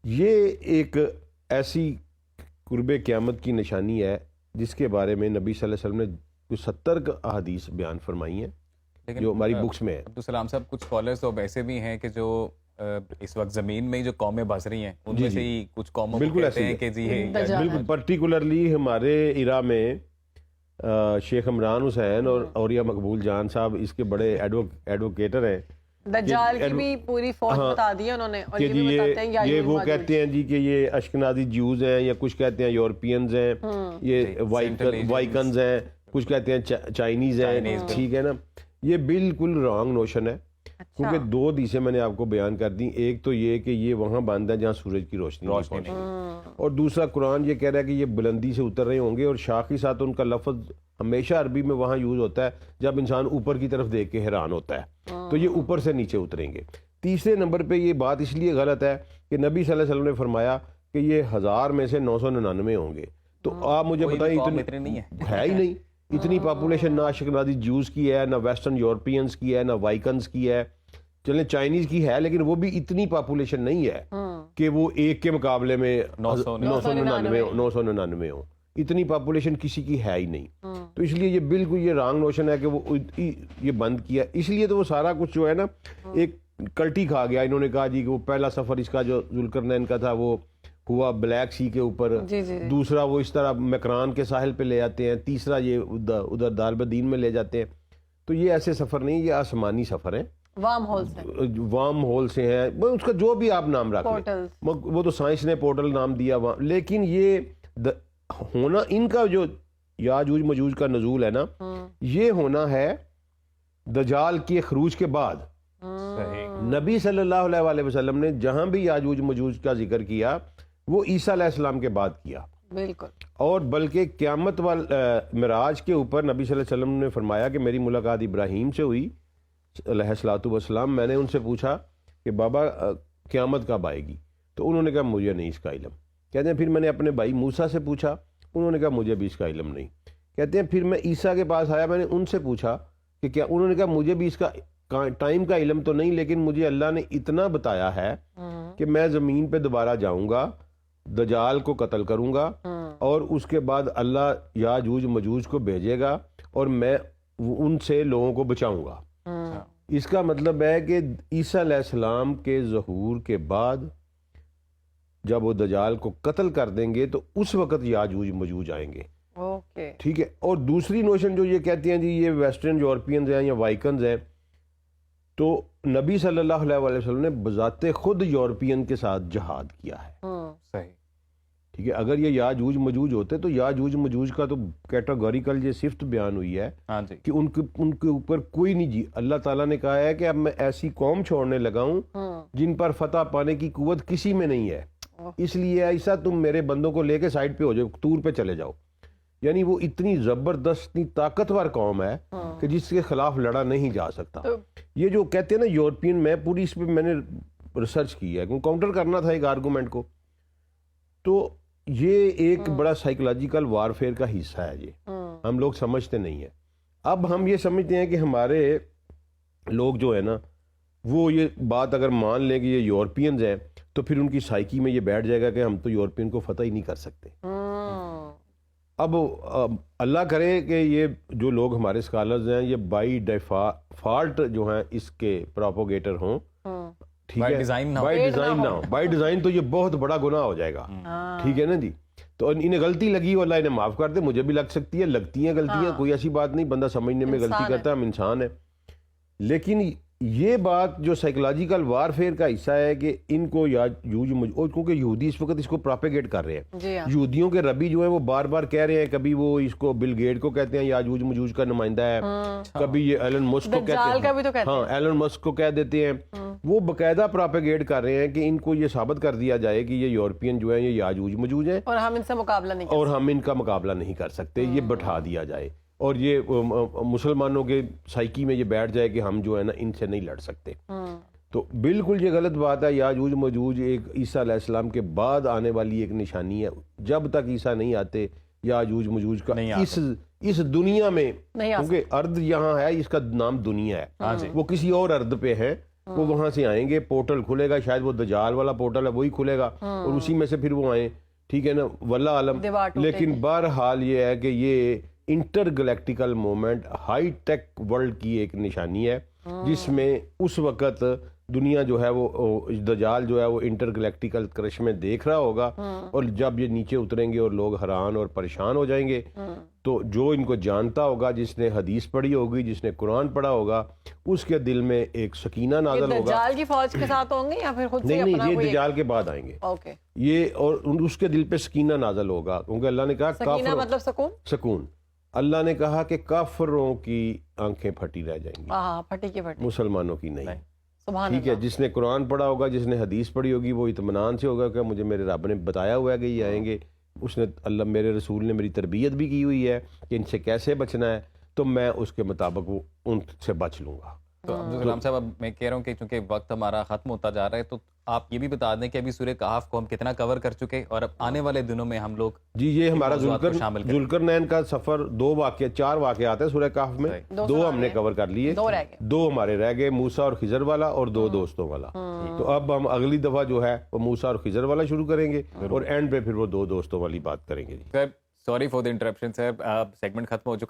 یہ ایک ایسی قرب قیامت کی نشانی ہے جس کے بارے میں نبی صلی اللہ علیہ وسلم نے کچھ 70 احادیث بیان فرمائی ہیں لیکن جو ہماری بکس میں ہے۔ عبدالسلام صاحب، کچھ اسکالرز تو ایسے بھی ہیں کہ جو اس وقت زمین میں جو قومیں بس رہی ہیں ان میں سے ہی کچھ قوموں کو کہتے ہیں کہ جی بالکل پرٹیکولرلی ہمارے ایرا میں شیخ عمران حسین اور اولیاء مقبول جان صاحب اس کے بڑے ایڈوکیٹر ہیں۔ دجال کی بھی پوری فوج بتا دی ہے انہوں نے، اور کہ یہ بھی بتاتے ہیں یہ وہ کہتے ہیں جی کہ یہ اشکنازی جیوز ہیں، یا کچھ کہتے ہیں یورپینز ہیں، یہ وائکنز ہیں، کچھ کہتے ہیں چائنیز ہیں، ٹھیک ہے نا۔ یہ بالکل رانگ نوشن ہے، کیونکہ دو حدیثیں میں نے آپ کو بیان کر دی۔ ایک تو یہ کہ یہ وہاں باندھ ہے جہاں سورج کی روشنی نہیں پہنچے گی، اور دوسرا قرآن یہ کہہ رہا ہے کہ یہ بلندی سے اتر رہے ہوں گے، اور شاخ کے ساتھ ان کا لفظ ہمیشہ عربی میں وہاں یوز ہوتا ہے جب انسان اوپر کی طرف دیکھ کے حیران ہوتا ہے، تو یہ اوپر سے نیچے اتریں گے۔ تیسرے نمبر پہ یہ بات اس لیے غلط ہے کہ نبی صلی اللہ علیہ وسلم نے فرمایا کہ یہ 1000 میں سے 999 ہوں گے، تو آپ مجھے بتائیں اتنی نہیں ہے ہی نہیں، اتنی پاپولیشن نہ اشکنازی جوز کی ہے، نہ ویسٹرن یورپینز کی ہے، نہ وائکنز کی ہے، چلیں چائنیز کی ہے لیکن وہ بھی اتنی پاپولیشن نہیں ہے کہ وہ ایک کے مقابلے میں 999 ہوں، اتنی پاپولیشن کسی کی ہے ہی نہیں۔ تو اس لیے یہ بالکل یہ رانگ نوشن ہے کہ وہ یہ بند کیا، اس لیے تو وہ سارا کچھ جو ہے نا ایک کلٹی کھا گیا۔ انہوں نے کہا جی کہ وہ پہلا سفر اس کا جو ذوالقرنین کا تھا وہ ہوا بلیک سی کے اوپر، دوسرا وہ اس طرح مکران کے ساحل پہ لے جاتے ہیں، تیسرا یہ ادھر دارالبدین میں لے جاتے ہیں۔ تو یہ ایسے سفر نہیں، یہ آسمانی سفر ہیں، وارم ہول سے ہیں، اس کا جو بھی آپ نام رکھ لیں، وہ تو سائنس نے پورٹل نام دیا، لیکن یہ ہونا ان کا جو یاجوج مجوج کا نزول ہے نا، یہ ہونا ہے دجال کے خروج کے بعد۔ نبی صلی اللہ علیہ وسلم نے جہاں بھی یاجوج مجوج کا ذکر کیا وہ عیسیٰ علیہ السلام کے بعد کیا، بالکل، اور بلکہ قیامت معراج کے اوپر نبی صلی اللہ علیہ وسلم نے فرمایا کہ میری ملاقات ابراہیم سے ہوئی علیہ الصلوۃ والسلام، میں نے ان سے پوچھا کہ بابا قیامت کب آئے گی، تو انہوں نے کہا مجھے نہیں اس کا علم۔ کہتے ہیں پھر میں نے اپنے بھائی موسیٰ سے پوچھا، انہوں نے کہا مجھے بھی اس کا علم نہیں۔ کہتے ہیں پھر میں عیسیٰ کے پاس آیا، میں نے ان سے پوچھا کہ کیا، انہوں نے کہا مجھے بھی اس کا ٹائم کا علم تو نہیں، لیکن مجھے اللہ نے اتنا بتایا ہے کہ میں زمین پہ دوبارہ جاؤں گا، دجال کو قتل کروں گا، اور اس کے بعد اللہ یاجوج مجوج کو بھیجے گا اور میں ان سے لوگوں کو بچاؤں گا۔ اس کا مطلب ہے کہ عیسیٰ علیہ السلام کے ظہور کے بعد جب وہ دجال کو قتل کر دیں گے تو اس وقت یاجوج مجوج آئیں گے، ٹھیک ہے۔ اور دوسری نوشن جو یہ کہتے ہیں جی یہ ویسٹرن یورپینز ہیں یا وائکنز ہیں، تو نبی صلی اللہ علیہ وسلم نے بذات خود یورپین کے ساتھ جہاد کیا ہے، صحیح، ٹھیک ہے۔ اگر یہ یاجوج مجوج ہوتے تو یاجوج مجوج کا تو کیٹاگوریکل یہ صفت بیان ہوئی ہے کہ ان کے اوپر کوئی نہیں، جی اللہ تعالیٰ نے کہا ہے کہ اب میں ایسی قوم چھوڑنے لگا ہوں جن پر فتح پانے کی قوت کسی میں نہیں ہے، اس لیے ایسا تم میرے بندوں کو لے کے سائڈ پہ ہو جاؤ، طور پہ چلے جاؤ۔ یعنی وہ اتنی زبردست اتنی طاقتور قوم ہے کہ جس کے خلاف لڑا نہیں جا سکتا۔ یہ جو کہتے ہیں نا یورپین، میں پوری اس پہ میں نے ریسرچ کی ہے کیونکہ کاؤنٹر کرنا تھا ایک آرگومنٹ کو، تو یہ ایک بڑا سائیکولوجیکل وارفیئر کا حصہ ہے، یہ ہم لوگ سمجھتے نہیں ہیں۔ اب ہم یہ سمجھتے ہیں کہ ہمارے لوگ جو ہے نا وہ یہ بات اگر مان لیں کہ یہ یورپینز ہیں تو پھر ان کی سائیکی میں یہ بیٹھ جائے گا کہ ہم تو یورپین کو فتح ہی نہیں کر سکتے۔ اب اللہ کرے کہ یہ جو لوگ ہمارے اسکالرز ہیں یہ بائی ڈیفالٹ جو ہیں اس کے پروپوگیٹر ہوں، ٹھیک ہے، بائی ڈیزائن نہ ہو، بائی ڈیزائن تو یہ بہت بڑا گناہ ہو جائے گا، ٹھیک ہے نا جی۔ تو انہیں غلطی لگی ہو، اللہ انہیں معاف کر دے، مجھے بھی لگ سکتی ہے، لگتی ہیں غلطیاں، کوئی ایسی بات نہیں، بندہ سمجھنے میں غلطی کرتا ہے، ہم انسان ہیں۔ لیکن یہ بات جو سائیکولوجیکل وارفیئر کا حصہ ہے کہ ان کو یاجوج مجوج، کیونکہ یہودی اس وقت اس کو پراپیگیٹ کر رہے ہیں، یہودیوں کے ربی جو ہیں وہ بار بار کہہ رہے ہیں، کبھی وہ اس کو بل گیٹ کو کہتے ہیں یاجوج مجوج کا نمائندہ ہے، کبھی یہ ایلن مسک کو کہتے ہیں، ہاں ایلن مسک کو کہہ دیتے ہیں، وہ باقاعدہ پراپیگیٹ کر رہے ہیں کہ ان کو یہ ثابت کر دیا جائے کہ یہ یورپین جو ہیں یہ یاجوج مجوج ہیں اور ہم ان سے مقابلہ نہیں، اور ہم ان کا مقابلہ نہیں کر سکتے، یہ بٹھا دیا جائے، اور یہ مسلمانوں کے سائیکی میں یہ بیٹھ جائے کہ ہم جو ہے نا ان سے نہیں لڑ سکتے۔ تو بالکل یہ غلط بات ہے۔ یاجوج مجوج ایک عیسیٰ علیہ السلام کے بعد آنے والی ایک نشانی ہے، جب تک عیسیٰ نہیں آتے یاجوج مجوج کا اس دنیا میں، کیونکہ ارض یہاں ہے، اس کا نام دنیا ہے، وہ کسی اور ارض پہ ہے، وہ وہاں سے آئیں گے, پورٹل کھلے گا, شاید وہ دجال والا پورٹل ہے وہی کھلے گا اور اسی میں سے پھر وہ آئیں, ٹھیک ہے نا, واللہ عالم. لیکن بہرحال یہ ہے کہ یہ intergalactical moment high tech world کی ایک نشانی ہے, جس میں اس وقت دنیا جو ہے وہ دجال جو ہے وہ انٹر گلیکٹیکل کرش میں دیکھ رہا ہوگا, اور جب یہ نیچے اتریں گے اور لوگ حیران اور پریشان ہو جائیں گے, تو جو ان کو جانتا ہوگا, جس نے حدیث پڑھی ہوگی, جس نے قرآن پڑھا ہوگا, اس کے دل میں ایک سکینہ نازل ہوگا. دجال کی فوج کے ساتھ ہوں گے یا پھر خود سے اپنا؟ نہیں, یہ دجال کے بعد آئیں گے یہ, اور اس کے دل پہ سکینہ نازل ہوگا, کیونکہ اللہ نے کہا سکینہ مطلب سکون, سکون. اللہ نے کہا کہ کافروں کی آنکھیں پھٹی رہ جائیں گی, پھٹی کی پھٹی, مسلمانوں کی نہیں. ٹھیک ہے, جس نے قرآن پڑھا ہوگا, جس نے حدیث پڑھی ہوگی, وہ اطمینان سے ہوگا کہ مجھے میرے رب نے بتایا ہوا ہے کہ یہ آئیں گے, اس نے اللہ میرے رسول نے میری تربیت بھی کی ہوئی ہے کہ ان سے کیسے بچنا ہے, تو میں اس کے مطابق وہ ان سے بچ لوں گا. تو عبدالکلام صاحب, اب میں کہہ رہا ہوں کہ چونکہ وقت ہمارا ختم ہوتا جا رہا ہے, تو آپ یہ بھی بتا دیں کہ ابھی سورہ کہف کو ہم کتنا کور کر چکے, اور اب آنے والے دنوں میں ہم لوگ یہ ہمارا ذوالقرنین کا سفر 4 واقعات ہیں سورہ کہف میں, 2 ہم نے کور کر لیے, 2 ہمارے رہ گئے, موسیٰ اور خضر والا اور 2 دوستوں والا. تو اب ہم اگلی دفعہ جو ہے وہ موسیٰ اور خضر والا شروع کریں گے, اور اینڈ پہ پھر وہ 2 دوستوں والی بات کریں گے. Sorry for the interruption sir, segment ختم ہو چکا ہے.